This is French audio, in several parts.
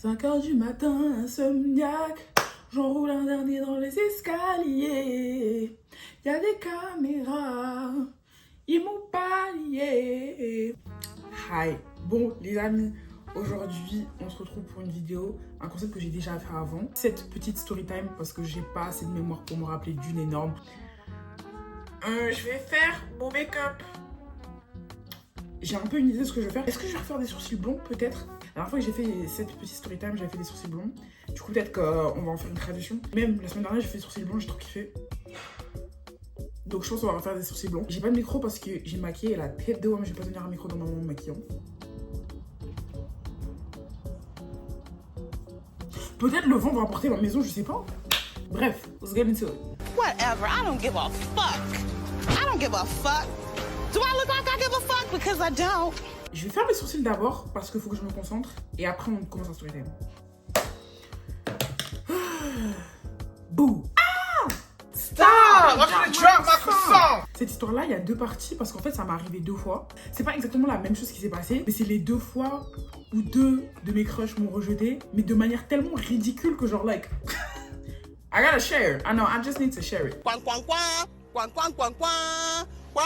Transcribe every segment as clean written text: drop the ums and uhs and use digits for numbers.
5h du matin, insomniaque, j'enroule un dernier dans les escaliers. Y'a des caméras, ils m'ont pas lié. Hi, bon les amis, aujourd'hui on se retrouve pour une vidéo, un concept que j'ai déjà fait avant. Cette petite story time parce que j'ai pas assez de mémoire pour me rappeler d'une énorme. Je vais faire mon make-up. J'ai un peu une idée de ce que je vais faire. Est-ce que je vais refaire des sourcils blonds peut-être? La dernière fois que j'ai fait cette petite story time, j'avais fait des sourcils blonds. Du coup peut-être qu'on va en faire une traduction. Même la semaine dernière j'ai fait des sourcils blonds, j'ai trop kiffé. Donc je pense qu'on va refaire des sourcils blonds. J'ai pas de micro parce que j'ai maquillé la tête de haut, mais je vais pas tenir un micro dans ma main en maquillant. Peut-être le vent va emporter ma maison, je sais pas. Bref, let's get into it. Whatever, I don't give a fuck. I don't give a fuck. Do I look like I give a fuck? Because I don't. Je vais faire mes sourcils d'abord parce qu'il faut que je me concentre. Et après on commence à story time. Bouh. Stop! I'm gonna drop my croissant! Cette histoire-là, il y a deux parties parce qu'en fait, ça m'est arrivé deux fois. C'est pas exactement la même chose qui s'est passée, mais c'est les deux fois où deux de mes crushs m'ont rejeté, mais de manière tellement ridicule que genre, like, I gotta share. I know, I just need to share it. Quang quang quang, quang quang quang quang, quang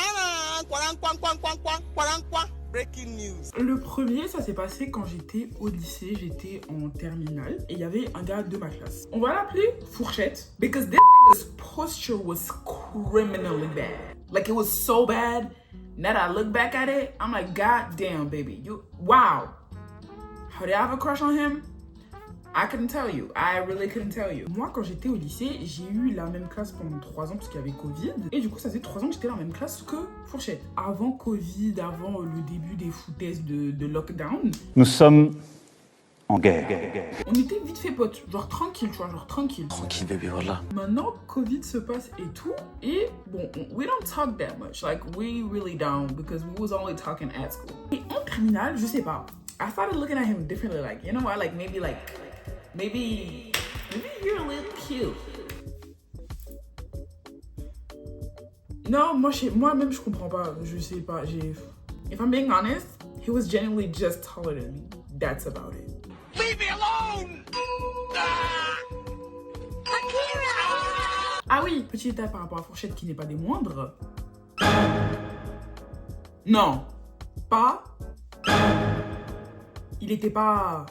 quang quang quang quang quang quang quang. Breaking news. Le premier, ça s'est passé quand j'étais au lycée, j'étais en terminale et il y avait un gars de ma classe. On va l'appeler Fourchette because this nigga's posture was criminally bad. Like it was so bad that I look back at it, I'm like, God damn, baby, wow. How did I have a crush on him? I couldn't tell you. I really couldn't tell you. Moi, quand j'étais au lycée, j'ai eu la même classe pendant 3 ans parce qu'il y avait Covid. Et du coup, ça faisait 3 ans que j'étais dans la même classe que Fourchette. Avant Covid, avant le début des foutaises de lockdown. Nous sommes en guerre. On était vite fait potes. Genre tranquille, tu vois, genre tranquille. Tranquille, bébé, voilà. Maintenant, Covid se passe et tout. Et bon, we don't talk that much. Like, we really don't because we was only talking at school. Et en terminale, je sais pas. I started looking at him differently. Like, you know what? Like, maybe you're a little cute. Non, moi-même, je comprends pas. Je sais pas. If I'm being honest, he was genuinely just taller than me. That's about it. Leave me alone! Ah oui, petit détail par rapport à Fourchette qui n'est pas des moindres. Non, pas. Il était pas.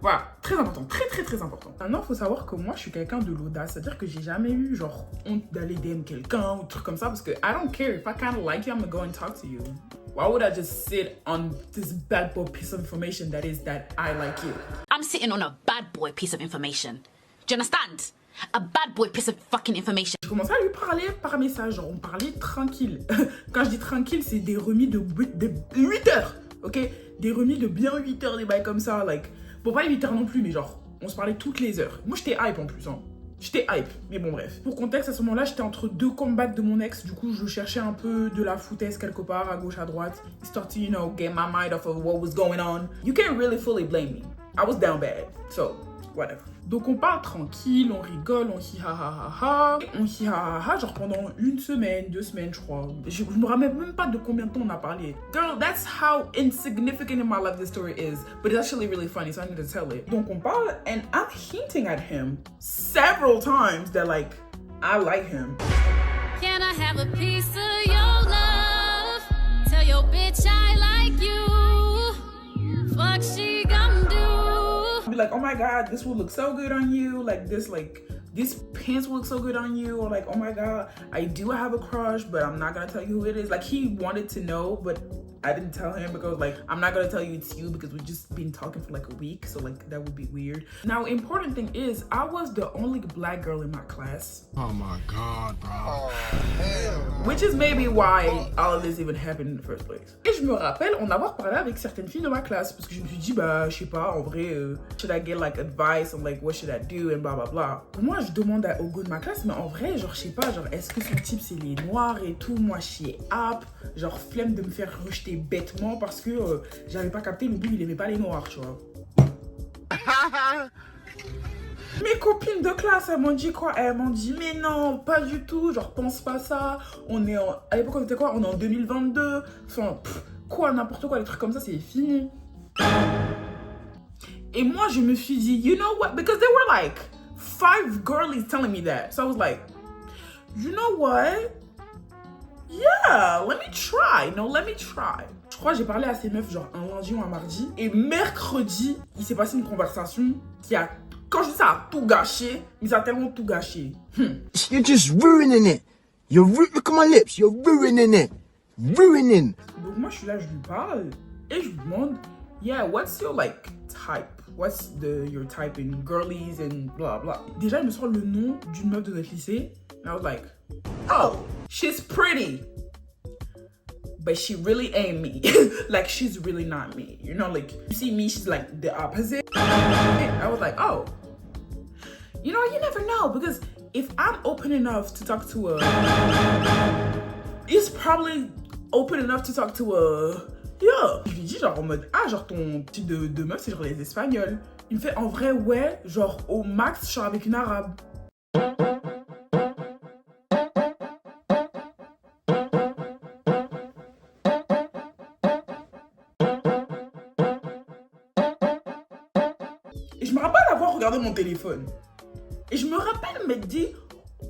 Voilà, très important, très important. Maintenant, il faut savoir que moi, je suis quelqu'un de l'audace. C'est-à-dire que j'ai jamais eu, genre, honte d'aller DM quelqu'un ou truc comme ça. Parce que I don't care. If I kind of like you, I'm gonna go and talk to you. Why would I just sit on this bad boy piece of information that is that I like you? I'm sitting on a bad boy piece of information. Do you understand? A bad boy piece of fucking information. J'ai commencé à lui parler par message. Genre, on parlait tranquille. Quand je dis tranquille, c'est des remis de 8 heures. Ok? Des remis de bien 8 heures, des bails comme ça. Like. Bon, pas 8 heures non plus, mais genre, on se parlait toutes les heures. Moi, j'étais hype en plus, hein. J'étais hype, mais bon, bref. Pour contexte, à ce moment-là, j'étais entre 2 combats de mon ex. Du coup, je cherchais un peu de la foutaise quelque part, à gauche, à droite. Histoire to, you know, get my mind off of what was going on. You can't really fully blame me. I was down bad. So, whatever. Donc, on parle tranquille, on rigole, on hi ha ha ha ha. On hi ha ha ha, genre pendant 1 semaine, 2 semaines, je crois. Je me rappelle même pas de combien de temps on a parlé. Girl, that's how insignificant in my life this story is. But it's actually really funny, so I need to tell it. Donc, on parle, and I'm hinting at him several times that, like, I like him. Can I have a piece of your love? Tell your bitch I like you. Fuck she gon' do? Be like, oh my god, this will look so good on you. Like these pants will look so good on you. Or like, oh my god, I do have a crush, but I'm not gonna tell you who it is. Like he wanted to know, but I didn't tell him because like, I'm not gonna tell you it's you because we've just been talking for like a week. So like, that would be weird. Now, important thing is, I was the only black girl in my class. Oh my god, bro. Oh, hell. Which is maybe why all of this even happened in the first place. Et je me rappelle en avoir parlé avec certaines filles de ma classe parce que je me suis dit, bah, je sais pas, en vrai, should I get like advice on like what should I do and blah blah blah. Moi, je demande au gars de ma classe, mais en vrai, genre, je sais pas, genre, est-ce que son type c'est les noirs et tout? Moi, je suis apte, genre, flemme de me faire rejeter bêtement parce que j'avais pas capté, le bout il aimait pas les noirs, tu vois. Mes copines de classe, elles m'ont dit quoi? Elles m'ont dit mais non, pas du tout, genre pense pas ça. À l'époque on était quoi? On est en 2022. Enfin, quoi, n'importe quoi, les trucs comme ça c'est fini. Et moi, je me suis dit, you know what? Because there were like 5 girlies telling me that. So I was like, you know what? Yeah, let me try. No, let me try. Je crois que j'ai parlé à ces meufs genre un lundi ou un mardi. Et mercredi, il s'est passé une conversation qui a... Quand je dis ça a tout gâché, mais ça a tellement tout gâché. You're just ruining it. Look at my lips. You're ruining it. Ruining. Donc moi, je suis là, je lui parle. Et je lui demande, yeah, what's your like type? What's your type in girlies and blah blah. Déjà, il me sort le nom d'une meuf de notre lycée. And I was like, oh, she's pretty. But she really ain't me. Like, she's really not me. You know, like, you see me, she's like the opposite. And I was like, oh. You know, you never know. Because if I'm open enough to talk to he's probably open enough to talk to yeah. Je lui dis genre en mode, ah, genre ton type de meuf, c'est genre les Espagnols. Il me fait, en vrai, ouais, genre au max, je suis avec une arabe. Et je me rappelle avoir regardé mon téléphone. Et je me rappelle m'être dit,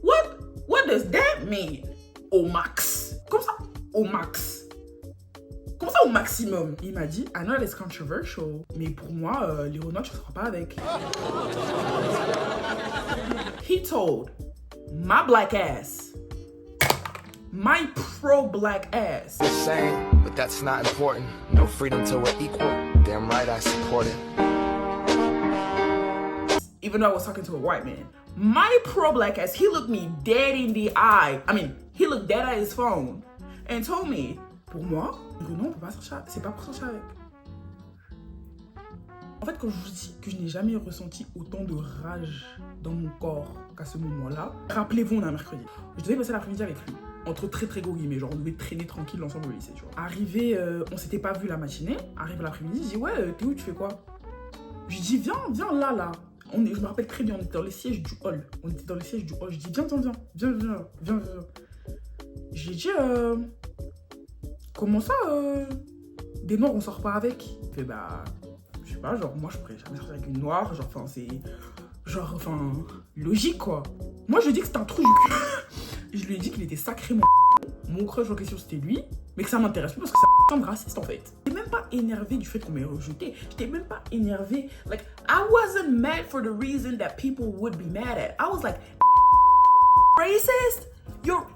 what does that mean? Au max. Comme ça, au max. Comme ça, au maximum. Il m'a dit, I know it's controversial, mais pour moi, les Renois, tu ne seras pas avec. He told my black ass, my pro-black ass. The same, but that's not important. No freedom till we're equal. Damn right I support it. Even though I was talking to a white man. My pro-black ass, he looked me dead in the eye. I mean, he looked dead at his phone and told me, pour moi, Renan, on peut pas sortir, c'est pas pour sortir avec. En fait, quand je vous dis que je n'ai jamais ressenti autant de rage dans mon corps qu'à ce moment-là, rappelez-vous, on est un mercredi. Je devais passer l'après-midi avec lui. Entre très très gros guillemets, genre on devait traîner tranquille ensemble au lycée, tu vois. Arrivé, on s'était pas vu la matinée. Arrivé l'après-midi, je dis, ouais, t'es où, tu fais quoi? Je dis, viens là. Je me rappelle très bien, on était dans les sièges du hall. Je dis, viens. Je lui ai dit, comment ça, des noirs, on sort pas avec? Il fait, bah, je sais pas, genre, moi, je pourrais jamais sortir avec une noire. Genre, enfin, c'est... Genre, enfin, logique, quoi. Moi, je lui ai dit que c'était un trou du cul. Je lui ai dit qu'il était sacrément... Mon crush en question, c'était lui. Mais que ça m'intéresse plus parce que c'est un raciste, en fait. J'étais même pas énervé du fait qu'on m'ait rejeté. J'étais même pas énervé. Like, I wasn't mad for the reason that people would be mad at. I was like, racist? You're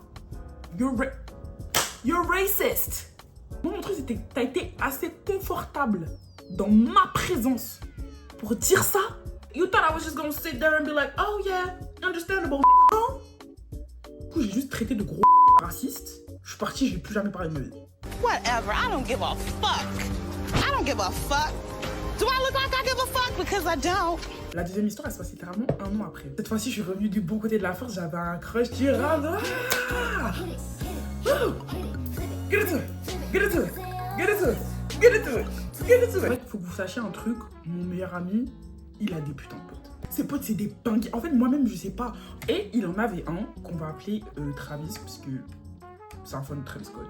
racist. Moi, mon truc, c'était que t'as été assez confortable dans ma présence pour dire ça. You thought I was just gonna sit there and be like, oh yeah, understandable. Non. Du coup, j'ai juste traité de gros raciste. Je suis partie, je vais plus jamais parler de ma vie. Whatever, I don't give a fuck. I don't give a fuck. Do I look like I give a fuck? Because I don't. La deuxième histoire, elle se passe littéralement 1 an après. Cette fois-ci, je suis revenue du bon côté de la force. J'avais un crush qui rame. Ah! Get into it. En fait, faut que vous sachiez un truc. Mon meilleur ami, il a des putains de potes. Ses potes, c'est des pingues. En fait, moi-même, je sais pas. Et il en avait un qu'on va appeler Travis, parce que c'est un fan de Travis Scott.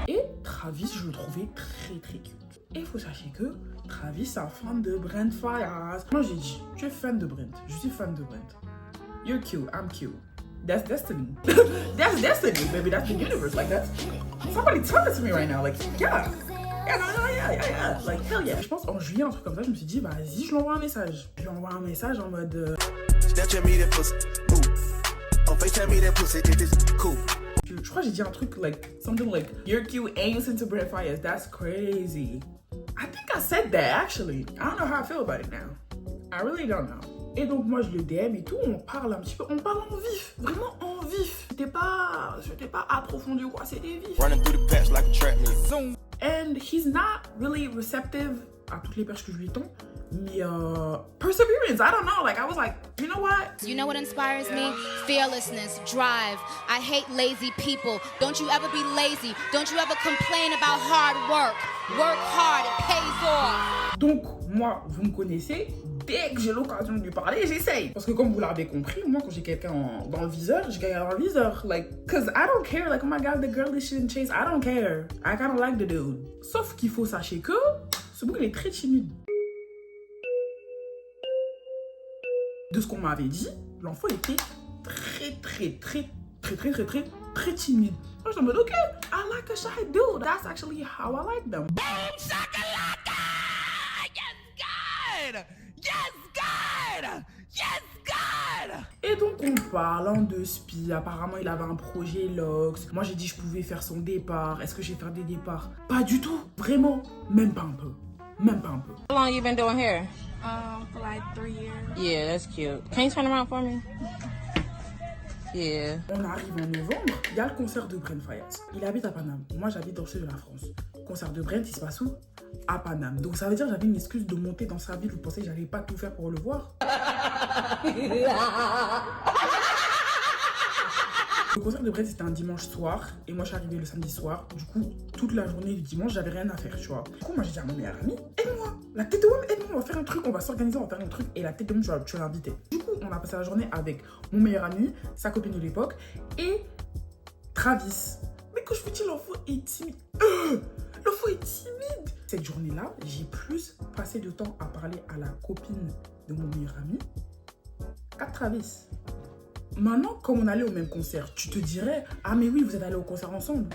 Et Travis, je le trouvais très très cute. Et il faut sachez que Travis, c'est un fan de Brent Faiyaz. Moi, j'ai dit, tu es fan de Brent. Je suis fan de Brent. You're cute, I'm cute. That's destiny. That's destiny, baby. That's the universe. Like, that's... Somebody tell it to me right now. Like, yeah. Yeah. Like, hell yeah. Je pense en juillet, un truc comme ça, je me suis dit, vas-y, je lui envoie un message. Je lui envoie un message en mode... Je crois que j'ai dit un truc like something like you're cute and you listen to Brent Faiyaz. That's crazy. I think I said that actually. I don't know how I feel about it now. I really don't know. Et donc moi je le DM et tout, on parle un petit peu, on parle en vif, vraiment en vif. C'était pas approfondi ou quoi, c'était vif. Running through the patch like a track meet. And he's not really receptive à toutes les perches que je lui tends. Mais perseverance, I don't know, like I was like, you know what? You know what inspires me? Fearlessness, drive. I hate lazy people. Don't you ever be lazy. Don't you ever complain about hard work. Work hard, it pays off. Donc, moi, vous me connaissez, dès que j'ai l'occasion de lui parler, j'essaye. Parce que comme vous l'avez compris, moi, quand j'ai quelqu'un dans le viseur, j'ai quelqu'un dans le viseur. Like, cause I don't care, like, oh my god, the girl this shit and chase, I don't care. I kinda like the dude. Sauf qu'il faut sachez que ce bouc, il est très timide. De ce qu'on m'avait dit, l'enfant était très timide. Moi, je suis en mode, ok, I like a shy dude. That's actually how I like them. Boom shakalaka! Yes, God! Yes, God! Yes, God! Et donc, en parlant de Spi, apparemment, il avait un projet LOX. Moi, j'ai dit que je pouvais faire son départ. Est-ce que je vais faire des départs? Pas du tout. Vraiment. Même pas un peu. Même pas un peu. How long you been doing hair? For like 3 years. Yeah, that's cute. Can you turn around for me? Yeah. On arrive en novembre, il y a le concert de Brent Faiyaz. Il habite à Paname. Moi, j'habite dans le sud de la France. Concert de Brent, il se passe où? À Paname. Donc, ça veut dire que j'avais une excuse de monter dans sa ville. Vous pensez que j'allais pas tout faire pour le voir? Le concert de Brent, c'était un dimanche soir. Et moi, je suis arrivée le samedi soir. Du coup, toute la journée du dimanche, j'avais rien à faire, tu vois. Du coup, moi, j'ai dit à mon meilleur ami, aide-moi. La tête de homme, aide-moi, on va faire un truc, on va s'organiser, on va faire un truc. Et la tête de homme, tu vas l'inviter. Du coup, on a passé la journée avec mon meilleur ami, sa copine de l'époque, et Travis. Mais quand je vous dis, l'enfant est timide. L'enfant est timide. Cette journée-là, j'ai plus passé de temps à parler à la copine de mon meilleur ami qu'à Travis. Maintenant, comme on allait au même concert, tu te dirais, ah mais oui, vous êtes allés au concert ensemble.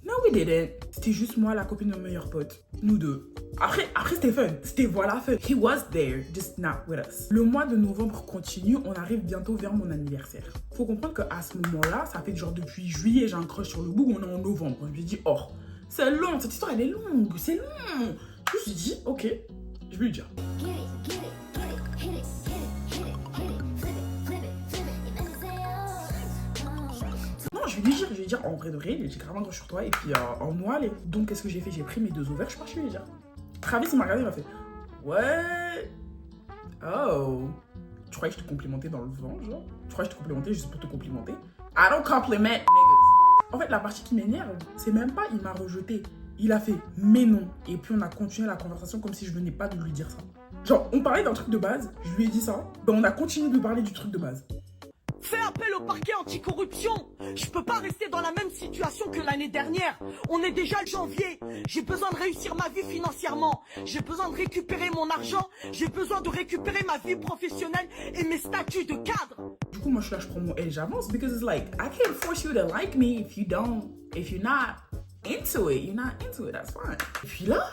No, we didn't. C'était juste moi, la copine de mon meilleur pote. Nous deux. Après c'était fun. C'était voilà fun. He was there, just not with us. Le mois de novembre continue, on arrive bientôt vers mon anniversaire. Faut comprendre qu'à ce moment-là, ça fait genre depuis juillet, j'ai un crush sur le bout, on est en novembre. Je lui dis, oh, c'est long, cette histoire elle est longue, c'est long. Je me suis dit, ok, je vais lui dire. Je vais lui dire en vrai de vrai, j'ai grave un crush sur toi et puis en moi, allez. Donc qu'est-ce que j'ai fait? J'ai pris mes 2 ovaires, je suis partie lui dire. Travis il m'a regardé, il m'a fait ouais. Oh. Tu croyais que je te complimentais dans le vent, genre? Tu croyais que je te complimentais juste pour te complimenter? I don't compliment niggas. En fait, la partie qui m'énerve, c'est même pas il m'a rejeté. Il a fait mais non. Et puis on a continué la conversation comme si je venais pas de lui dire ça. Genre, on parlait d'un truc de base, je lui ai dit ça, ben on a continué de parler du truc de base. Fais appel au parquet anticorruption. Je peux pas rester dans la même situation que l'année dernière. On est déjà le janvier. J'ai besoin de réussir ma vie financièrement. J'ai besoin de récupérer mon argent. J'ai besoin de récupérer ma vie professionnelle et mes statuts de cadre. Du coup, moi je suis là, je prends mon L, j'avance. Because it's like, I can't force you to like me if you're not into it. You're not into it, that's fine. Et puis là,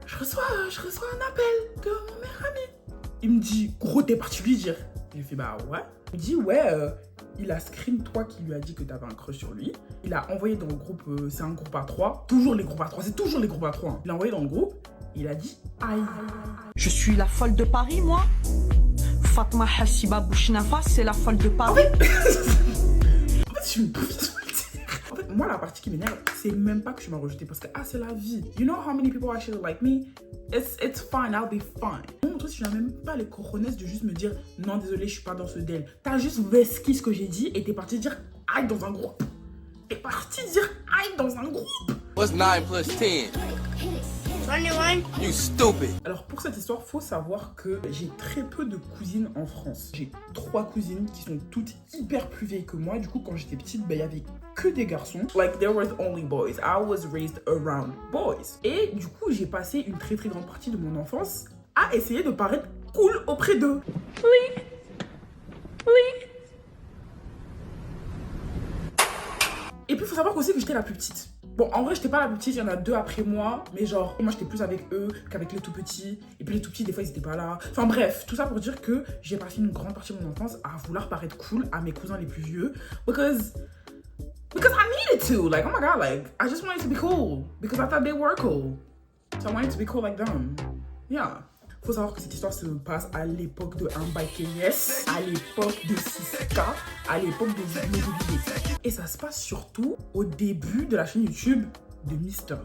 je reçois un appel de mon meilleur ami. Il me dit, gros, t'es parti lui dire. J'ai fait, bah ouais. Il me dit, ouais, il a screen toi qui lui a dit que t'avais un crush sur lui. Il a envoyé dans le groupe, c'est un groupe à 3. Toujours les groupes à 3, c'est toujours les groupes à 3. Hein. Il a envoyé dans le groupe, il a dit, aïe. Je suis la folle de Paris, moi. Fatma Hassiba Bouchinafa, c'est la folle de Paris. En fait, je suis une professeure. En fait, moi, la partie qui m'énerve, c'est même pas que je m'ai rejeté parce que, c'est la vie. You know how many people actually like me? It's fine, I'll be fine. Bon, toi, tu n'as même pas les cojones de juste me dire, non, désolé, je suis pas dans ce deal. T'as juste vesqué ce que j'ai dit et t'es parti dire, aïe, dans un groupe. T'es parti dire, aïe, dans un groupe. What's 9 plus 10? 21. You stupid. Alors pour cette histoire, faut savoir que j'ai très peu de cousines en France. J'ai 3 cousines qui sont toutes hyper plus vieilles que moi. Du coup, quand j'étais petite, il y avait que des garçons. Like there was only boys. I was raised around boys. Et du coup, j'ai passé une très grande partie de mon enfance à essayer de paraître cool auprès d'eux. Oui. Et puis il faut savoir aussi que j'étais la plus petite. Bon, en vrai, j'étais pas la plus petite, il y en a 2 après moi, mais genre, moi j'étais plus avec eux qu'avec les tout petits. Et puis les tout petits, des fois, ils étaient pas là. Enfin bref, tout ça pour dire que j'ai passé une grande partie de mon enfance à vouloir paraître cool à mes cousins les plus vieux. Because I needed to. Like, oh my god, like, I just wanted to be cool. Because I thought they were cool. So I wanted to be cool like them. Yeah. Faut savoir que cette histoire se passe à l'époque de Yes, à l'époque de 6K, à l'époque de l'immobilier. Et ça se passe surtout au début de la chaîne YouTube de Mr. V.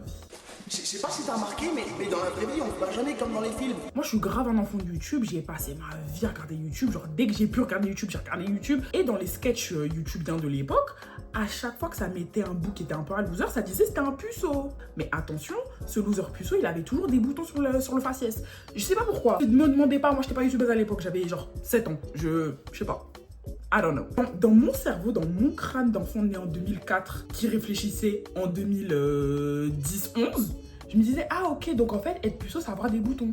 Je sais pas si t'as remarqué, mais dans la vraie vie, on se bat jamais comme dans les films. Moi, je suis grave un enfant de YouTube. J'ai passé ma vie à regarder YouTube. Genre, dès que j'ai pu regarder YouTube, j'ai regardé YouTube. Et dans les sketchs YouTubiens de l'époque, à chaque fois que ça mettait un bout qui était un peu un loser, ça disait c'était un puceau. Mais attention, ce loser puceau, il avait toujours des boutons sur le faciès. Je sais pas pourquoi. Ne me demandez pas, moi, j'étais pas YouTubeuse à l'époque. J'avais genre 7 ans. Je sais pas. I don't know. Dans mon cerveau, dans mon crâne d'enfant né en 2004, qui réfléchissait en 2010-11, je me disais, ah ok, donc en fait, être puceau, c'est avoir des boutons.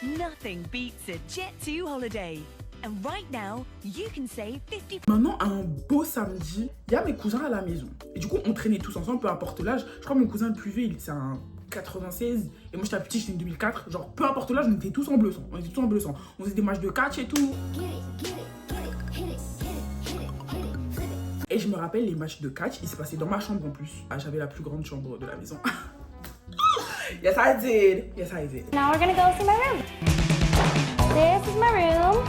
Nothing beats a Jet2 holiday. And right now, you can save 50%. Maintenant, un beau samedi, il y a mes cousins à la maison. Et du coup, on traînait tous ensemble, peu importe l'âge. Je crois que mon cousin le plus vieux, c'est un 96. Et moi, j'étais petit, j'étais une 2004. Genre, peu importe l'âge, on était tous en bleu sang. On faisait des matchs de catch et tout. Et je me rappelle, les matchs de catch, ils se passaient dans ma chambre en plus. Ah, j'avais la plus grande chambre de la maison. Yes, I did. Yes, I did. Now we're gonna go to my room. This is my room.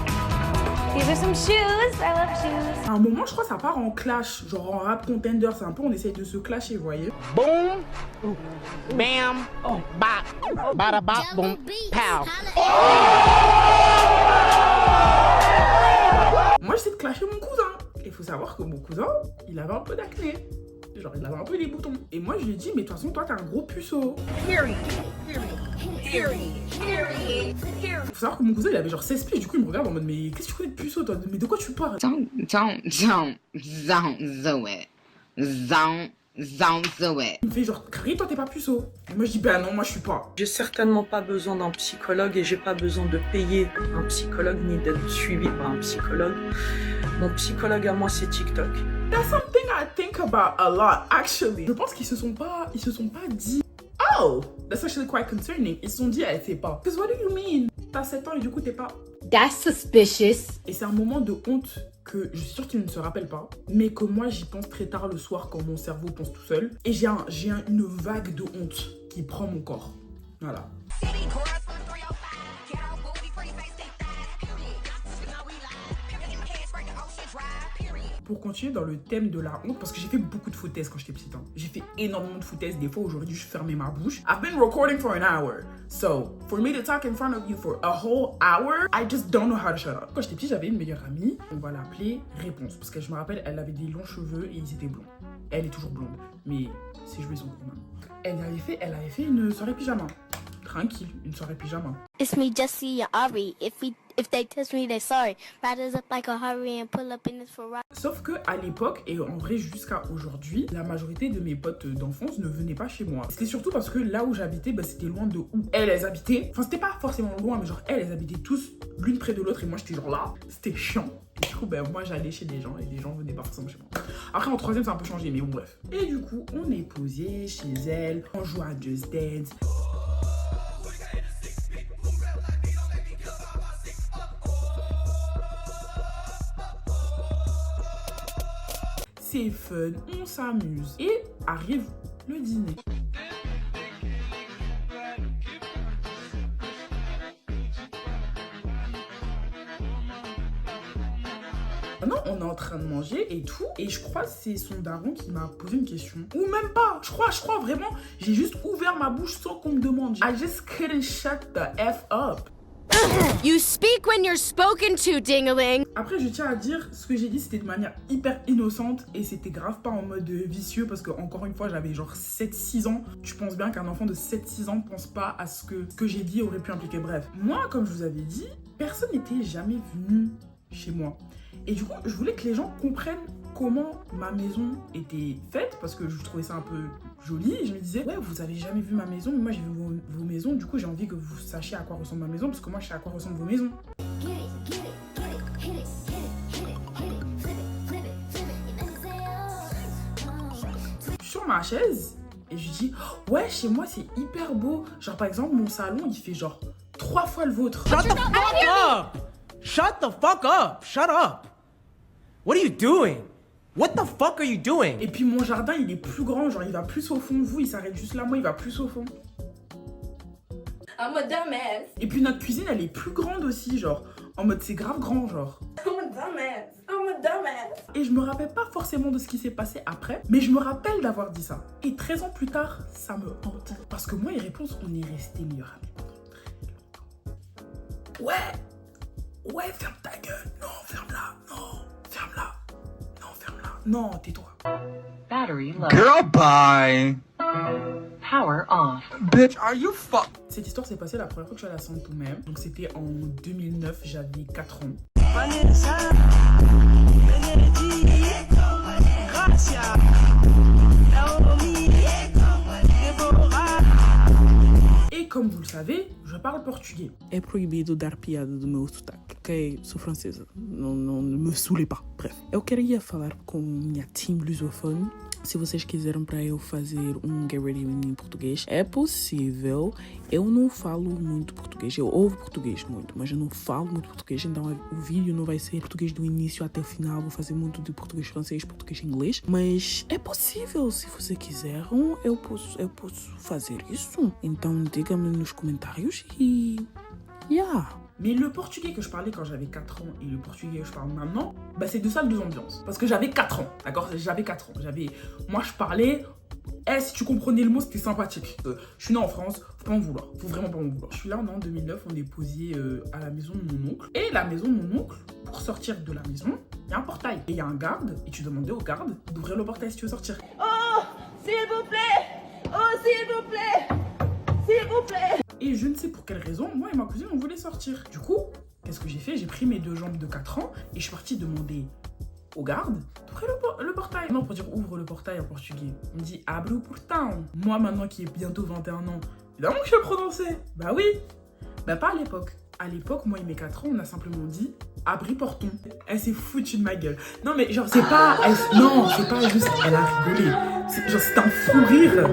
These are some shoes. I love shoes. À un moment, je crois que ça part en clash. Genre en rap contender, c'est un peu, on essaye de se clasher, vous voyez. Boom, bam, bop, bada bop, boom, pow. Moi, j'essaie de clasher mon cousin. Il faut savoir que mon cousin, il avait un peu d'acné. Genre, il avait un peu les boutons. Et moi, je lui ai dit, mais de toute façon, toi, t'es un gros puceau. Faut savoir que mon cousin, il avait genre 16 pieds. Du coup, il me regarde en mode, mais qu'est-ce que tu connais de puceau, toi? Mais de quoi tu parles? Don't do it. Don't do it. Il me fait genre, Carrie, toi, t'es pas puceau. Et moi, je dis, ben non, moi, je suis pas. J'ai certainement pas besoin d'un psychologue et j'ai pas besoin de payer un psychologue ni d'être suivi par un psychologue. Mon psychologue à moi, c'est TikTok. That's something I think about a lot, actually. Je pense qu'ils se sont pas dit, oh, that's actually quite concerning. Ils se sont dit, elle sait pas. Because what do you mean? T'as 7 ans et du coup, t'es pas. That's suspicious. Et c'est un moment de honte que je suis sûre qu'il ne se rappelle pas, mais que moi, j'y pense très tard le soir quand mon cerveau pense tout seul. Et j'ai une vague de honte qui prend mon corps. Voilà. Pour continuer dans le thème de la honte, parce que j'ai fait beaucoup de foutaises quand j'étais petite. Hein. J'ai fait énormément de foutaises. Des fois, aujourd'hui, je fermais ma bouche. I've been recording for an hour. So, for me to talk in front of you for a whole hour, I just don't know how to shut up. Quand j'étais petite, j'avais une meilleure amie. On va l'appeler Réponse. Parce que je me rappelle, elle avait des longs cheveux et ils étaient blonds. Elle est toujours blonde. Mais ses cheveux sont courts maintenant. Elle avait fait une soirée pyjama. Tranquille, une soirée pyjama. It's me, Jesse and Ari. If they test me, they're sorry. Riders up like a hurry and pull up in this Ferrari. Sauf que à l'époque, et en vrai jusqu'à aujourd'hui, la majorité de mes potes d'enfance ne venaient pas chez moi. C'était surtout parce que là où j'habitais, bah, c'était loin de où elles habitaient. Enfin, c'était pas forcément loin, mais genre elles habitaient tous l'une près de l'autre et moi j'étais genre là. C'était chiant. Et du coup, ben moi j'allais chez des gens et les gens venaient pas forcément chez moi. Après en troisième, ça a un peu changé, mais bon bref. Et du coup, on est posé chez elles, on joue à Just Dance. C'est fun, on s'amuse. Et arrive le dîner. Maintenant, on est en train de manger et tout. Et je crois que c'est son daron qui m'a posé une question. Ou même pas. Je crois vraiment. J'ai juste ouvert ma bouche sans qu'on me demande. I just couldn't shut the F up. You speak when you're spoken to, ding-a-ling. Après, je tiens à dire, ce que j'ai dit, c'était de manière hyper innocente et c'était grave pas en mode vicieux parce que, encore une fois, j'avais genre 7-6 ans. Tu penses bien qu'un enfant de 7-6 ans pense pas à ce que j'ai dit aurait pu impliquer. Bref, moi, comme je vous avais dit, personne n'était jamais venu chez moi. Et du coup, je voulais que les gens comprennent comment ma maison était faite parce que je trouvais ça un peu joli. Et je me disais, ouais, vous avez jamais vu ma maison, mais moi j'ai vu vos maisons. Du coup, j'ai envie que vous sachiez à quoi ressemble ma maison parce que moi, je sais à quoi ressemblent vos maisons. Sur ma chaise, et je dis, ouais, chez moi, c'est hyper beau. Genre, par exemple, mon salon, il fait genre 3 fois le vôtre. Shut the fuck up! Shut the fuck up! Shut up! What are you doing? What the fuck are you doing? Et puis mon jardin, il est plus grand, genre il va plus au fond. Vous, il s'arrête juste là, moi, il va plus au fond. I'm a dumbass. Et puis notre cuisine, elle est plus grande aussi, genre en mode c'est grave grand, genre. I'm a dumbass. I'm a dumbass. Et je me rappelle pas forcément de ce qui s'est passé après, mais je me rappelle d'avoir dit ça. Et 13 ans plus tard, ça me hante. Parce que moi et Réponse, on est restés meilleurs amis pendant très longtemps. Ouais, ferme ta gueule. Non, ferme-la. Non, ferme-la. Non, ferme-la. Non, tais-toi. Battery low. Girl, bye. Power off. Bitch, are you fuck? Cette histoire s'est passée la première fois que je suis allée à Santo même. Donc c'était en 2009, j'avais 4 ans. Et comme vous le savez, je parle portugais. É proibido dar piada do meu sotaque, ok? Sou francesa, não me saoulez pas. Bref, eu queria falar com minha team lusofone. Se vocês quiserem para eu fazer Get Ready With Me em português, é possível. Eu não falo muito português, eu ouvo português muito, mas eu não falo muito português, então o vídeo não vai ser português do início até o final, vou fazer muito de português francês, português inglês, mas é possível, se vocês quiserem, eu posso fazer isso. Então diga-me nos comentários e... yeah. Mais le portugais que je parlais quand j'avais 4 ans et le portugais que je parle maintenant, bah c'est deux salles, deux ambiances. Parce que j'avais 4 ans, d'accord? J'avais 4 ans. Moi, je parlais... si tu comprenais le mot, c'était sympathique. Je suis née en France, faut pas m'en vouloir. Faut vraiment pas m'en vouloir. Je suis là, en 2009, on est posé à la maison de mon oncle. Et la maison de mon oncle, pour sortir de la maison, il y a un portail. Et il y a un garde, et tu demandais au garde d'ouvrir le portail si tu veux sortir. Oh, s'il vous plaît! Oh, s'il vous plaît! S'il vous plaît! Et je ne sais pour quelle raison, moi et ma cousine, on voulait sortir. Du coup, qu'est-ce que j'ai fait? J'ai pris mes 2 jambes de 4 ans et je suis partie demander au garde d'ouvrir le portail. Non, pour dire ouvre le portail en portugais, on dit abre o portão. Moi, maintenant qui ai bientôt 21 ans, évidemment que je le prononçais. Bah oui. Bah pas à l'époque. À l'époque, moi et mes 4 ans, on a simplement dit abri porton. Elle s'est foutue de ma gueule. Non mais genre c'est pas... non, c'est pas juste elle a rigolé. Genre c'est un fou rire.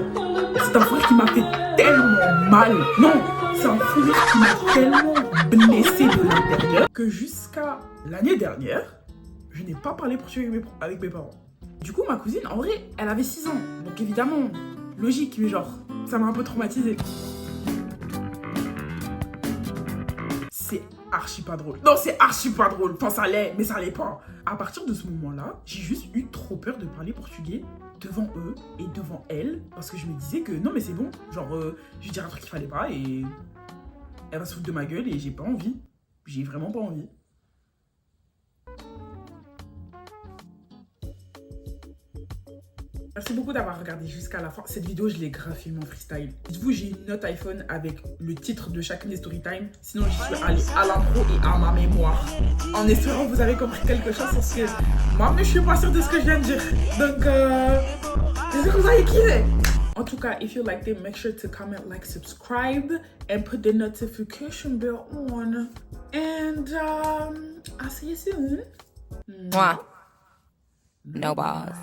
C'est un fou rire qui m'a fait tellement mal. Non, c'est un fou rire qui m'a tellement blessé de l'intérieur que jusqu'à l'année dernière, je n'ai pas parlé portugais avec mes parents. Du coup, ma cousine, en vrai, elle avait 6 ans. Donc évidemment, logique, mais genre, ça m'a un peu traumatisée. C'est archi pas drôle. Non, c'est archi pas drôle. Enfin, ça l'est, mais ça l'est pas. À partir de ce moment-là, j'ai juste eu trop peur de parler portugais devant eux et devant elle. Parce que je me disais que non, mais c'est bon. Genre, je vais dire un truc qu'il fallait pas et elle va se foutre de ma gueule et j'ai pas envie. J'ai vraiment pas envie. Merci beaucoup d'avoir regardé jusqu'à la fin. Cette vidéo, je l'ai grave filmée en freestyle. Dites-vous, j'ai une note iPhone avec le titre de chacune des storytime. Sinon, je suis allée à l'intro et à ma mémoire. En espérant que vous avez compris quelque chose parce que moi, je suis pas sûre de ce que je viens de dire. Donc, j'espère que vous avez kiffé. En tout cas, if you liked it, make sure to comment, like, subscribe, and put the notification bell on. And I'll see you soon. Mwah. No balls.